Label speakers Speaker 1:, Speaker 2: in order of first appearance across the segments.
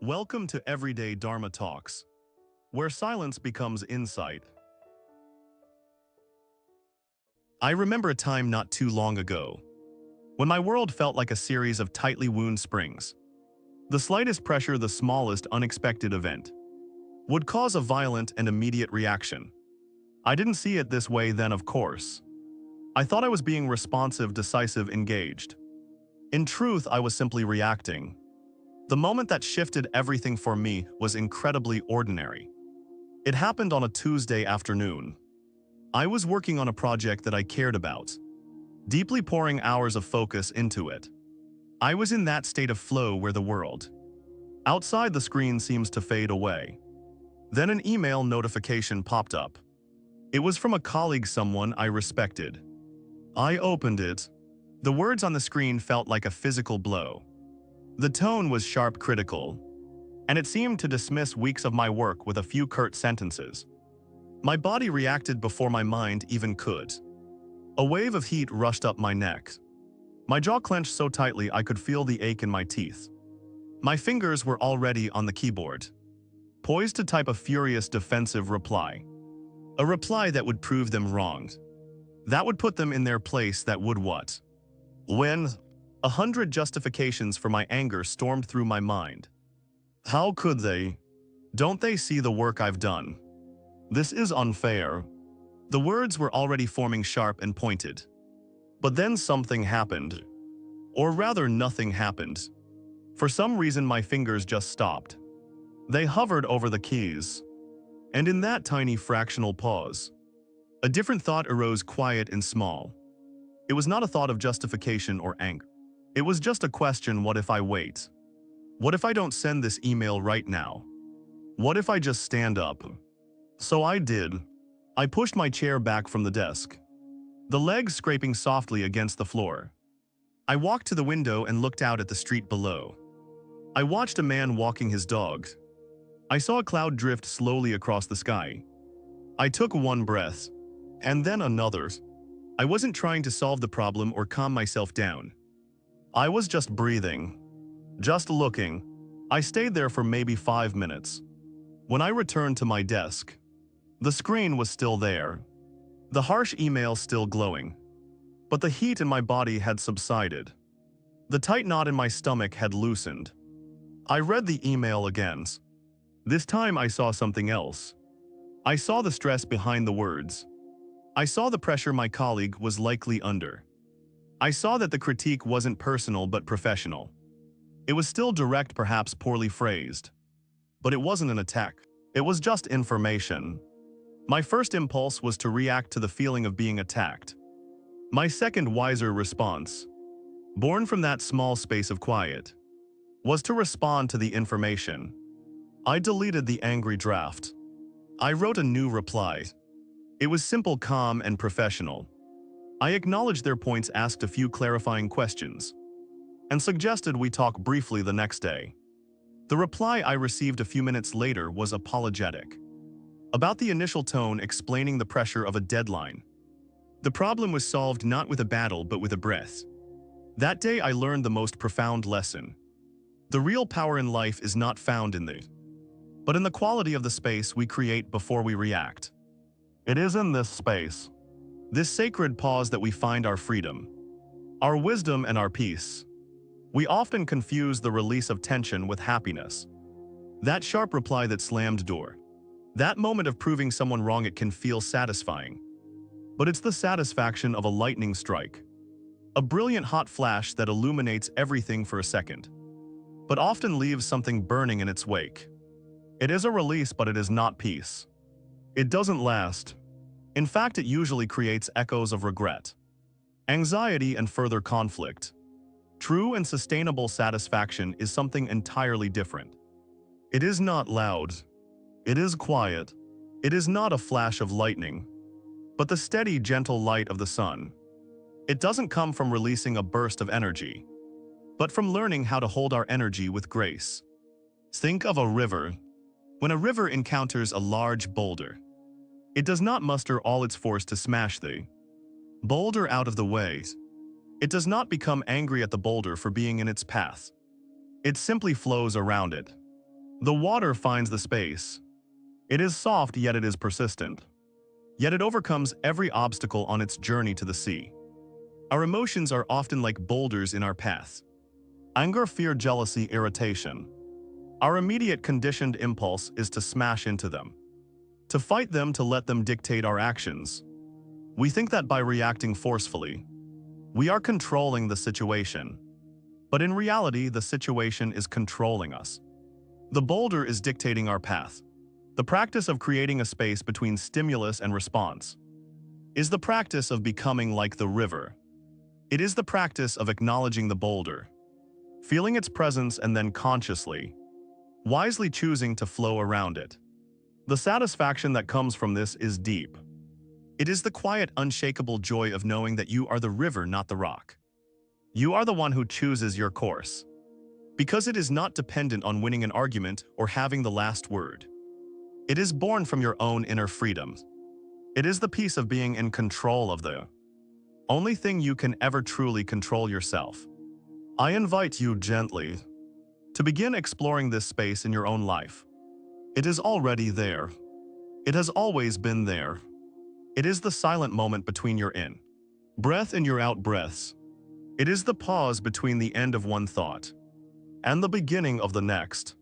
Speaker 1: Welcome to Everyday Dharma Talks, where silence becomes insight. I remember a time not too long ago, when my world felt like a series of tightly wound springs. The slightest pressure, the smallest unexpected event, would cause a violent and immediate reaction. I didn't see it this way then, of course. I thought I was being responsive, decisive, engaged. In truth, I was simply reacting. The moment that shifted everything for me was incredibly ordinary. It happened on a Tuesday afternoon. I was working on a project that I cared about, deeply pouring hours of focus into it. I was in that state of flow where the world outside the screen seems to fade away. Then an email notification popped up. It was from a colleague, someone I respected. I opened it. The words on the screen felt like a physical blow. The tone was sharp, critical, and it seemed to dismiss weeks of my work with a few curt sentences. My body reacted before my mind even could. A wave of heat rushed up my neck. My jaw clenched so tightly I could feel the ache in my teeth. My fingers were already on the keyboard, poised to type a furious, defensive reply. A reply that would prove them wrong. That would put them in their place, that would what? When 100 justifications for my anger stormed through my mind. How could they? Don't they see the work I've done? This is unfair. The words were already forming sharp and pointed. But then something happened. Or rather, nothing happened. For some reason, my fingers just stopped. They hovered over the keys. And in that tiny fractional pause, a different thought arose, quiet and small. It was not a thought of justification or anger. It was just a question: what if I wait? What if I don't send this email right now? What if I just stand up? So I did. I pushed my chair back from the desk, the legs scraping softly against the floor. I walked to the window and looked out at the street below. I watched a man walking his dog. I saw a cloud drift slowly across the sky. I took one breath, and then another. I wasn't trying to solve the problem or calm myself down. I was just breathing, just looking. I stayed there for maybe 5 minutes. When I returned to my desk, the screen was still there, the harsh email still glowing. But the heat in my body had subsided. The tight knot in my stomach had loosened. I read the email again. This time I saw something else. I saw the stress behind the words. I saw the pressure my colleague was likely under. I saw that the critique wasn't personal but professional. It was still direct, perhaps poorly phrased. But it wasn't an attack. It was just information. My first impulse was to react to the feeling of being attacked. My second, wiser response, born from that small space of quiet, was to respond to the information. I deleted the angry draft. I wrote a new reply. It was simple, calm, and professional. I acknowledged their points, asked a few clarifying questions, and suggested we talk briefly the next day. The reply I received a few minutes later was apologetic, about the initial tone, explaining the pressure of a deadline. The problem was solved not with a battle but with a breath. That day I learned the most profound lesson. The real power in life is not found in but in the quality of the space we create before we react. It is in this space, this sacred pause, that we find our freedom, our wisdom, and our peace. We often confuse the release of tension with happiness. That sharp reply that slammed door. That moment of proving someone wrong, it can feel satisfying. But it's the satisfaction of a lightning strike. A brilliant hot flash that illuminates everything for a second, but often leaves something burning in its wake. It is a release, but it is not peace. It doesn't last. In fact, it usually creates echoes of regret, anxiety, and further conflict. True and sustainable satisfaction is something entirely different. It is not loud. It is quiet. It is not a flash of lightning, but the steady, gentle light of the sun. It doesn't come from releasing a burst of energy, but from learning how to hold our energy with grace. Think of a river. When a river encounters a large boulder, it does not muster all its force to smash the boulder out of the way. It does not become angry at the boulder for being in its path. It simply flows around it. The water finds the space. It is soft, yet it is persistent. Yet it overcomes every obstacle on its journey to the sea. Our emotions are often like boulders in our path. Anger, fear, jealousy, irritation. Our immediate conditioned impulse is to smash into them, to fight them, to let them dictate our actions. We think that by reacting forcefully, we are controlling the situation. But in reality, the situation is controlling us. The boulder is dictating our path. The practice of creating a space between stimulus and response is the practice of becoming like the river. It is the practice of acknowledging the boulder, feeling its presence, and then consciously, wisely choosing to flow around it. The satisfaction that comes from this is deep. It is the quiet, unshakable joy of knowing that you are the river, not the rock. You are the one who chooses your course, because it is not dependent on winning an argument or having the last word. It is born from your own inner freedom. It is the peace of being in control of the only thing you can ever truly control, yourself. I invite you gently to begin exploring this space in your own life. It is already there. It has always been there. It is the silent moment between your in breath and your out breaths. It is the pause between the end of one thought and the beginning of the next.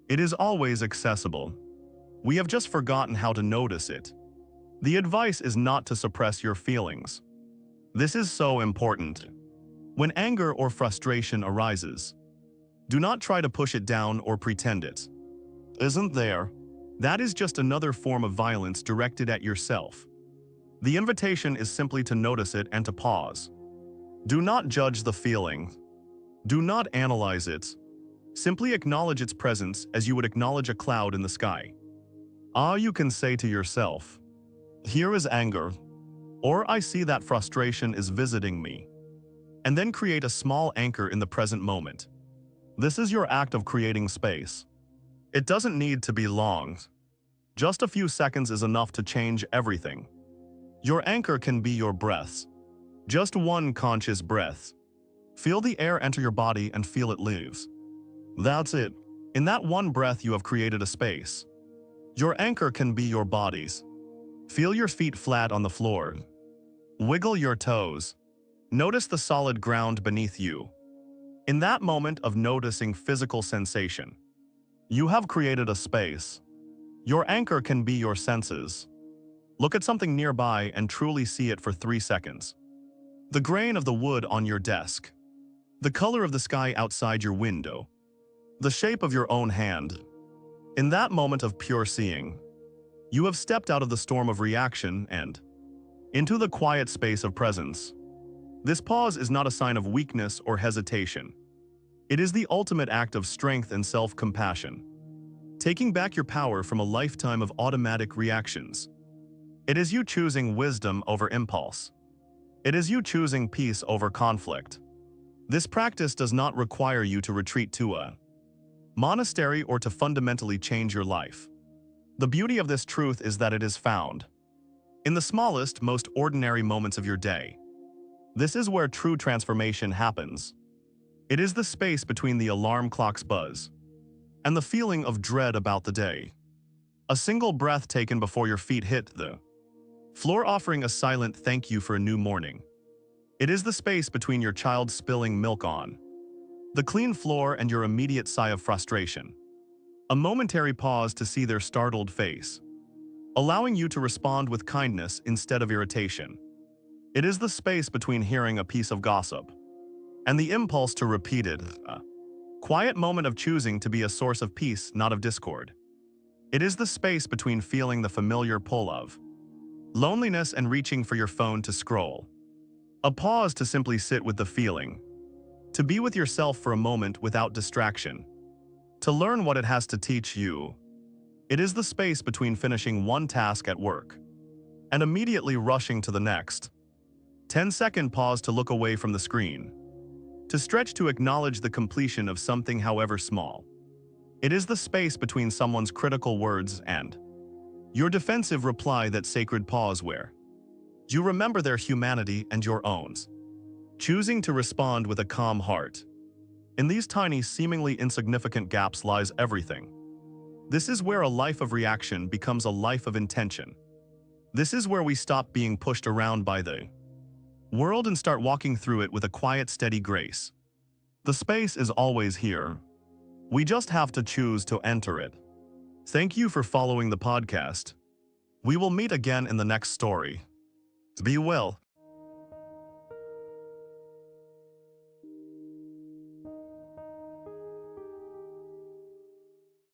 Speaker 1: It is always accessible. We have just forgotten how to notice it. The advice is not to suppress your feelings. This is so important. When anger or frustration arises, do not try to push it down or pretend it isn't there. That is just another form of violence directed at yourself. The invitation is simply to notice it and to pause. Do not judge the feeling. Do not analyze it. Simply acknowledge its presence as you would acknowledge a cloud in the sky. You can say to yourself, "Here is anger," or "I see that frustration is visiting me," and then create a small anchor in the present moment. This is your act of creating space. It doesn't need to be long. Just a few seconds is enough to change everything. Your anchor can be your breaths. Just one conscious breath. Feel the air enter your body and feel it leave. That's it. In that one breath, you have created a space. Your anchor can be your bodies. Feel your feet flat on the floor. Wiggle your toes. Notice the solid ground beneath you. In that moment of noticing physical sensation, you have created a space. Your anchor can be your senses. Look at something nearby and truly see it for 3 seconds. The grain of the wood on your desk. The color of the sky outside your window. The shape of your own hand. In that moment of pure seeing, you have stepped out of the storm of reaction and into the quiet space of presence. This pause is not a sign of weakness or hesitation. It is the ultimate act of strength and self-compassion, taking back your power from a lifetime of automatic reactions. It is you choosing wisdom over impulse. It is you choosing peace over conflict. This practice does not require you to retreat to a monastery or to fundamentally change your life. The beauty of this truth is that it is found in the smallest, most ordinary moments of your day. This is where true transformation happens. It is the space between the alarm clock's buzz and the feeling of dread about the day. A single breath taken before your feet hit the floor, offering a silent thank you for a new morning. It is the space between your child spilling milk on the clean floor and your immediate sigh of frustration. A momentary pause to see their startled face, allowing you to respond with kindness instead of irritation. It is the space between hearing a piece of gossip and the impulse to repeat it, a quiet moment of choosing to be a source of peace, not of discord. It is the space between feeling the familiar pull of loneliness and reaching for your phone to scroll. A pause to simply sit with the feeling, to be with yourself for a moment without distraction, to learn what it has to teach you. It is the space between finishing one task at work and immediately rushing to the next. 10-second pause to look away from the screen, to stretch to acknowledge the completion of something, however small. It is the space between someone's critical words and your defensive reply, that sacred pause where you remember their humanity and your own, choosing to respond with a calm heart. In these tiny, seemingly insignificant gaps lies everything. This is where a life of reaction becomes a life of intention. This is where we stop being pushed around by the world and start walking through it with a quiet, steady grace. The space is always here. We just have to choose to enter it. Thank you for following the podcast. We will meet again in the next story. Be well.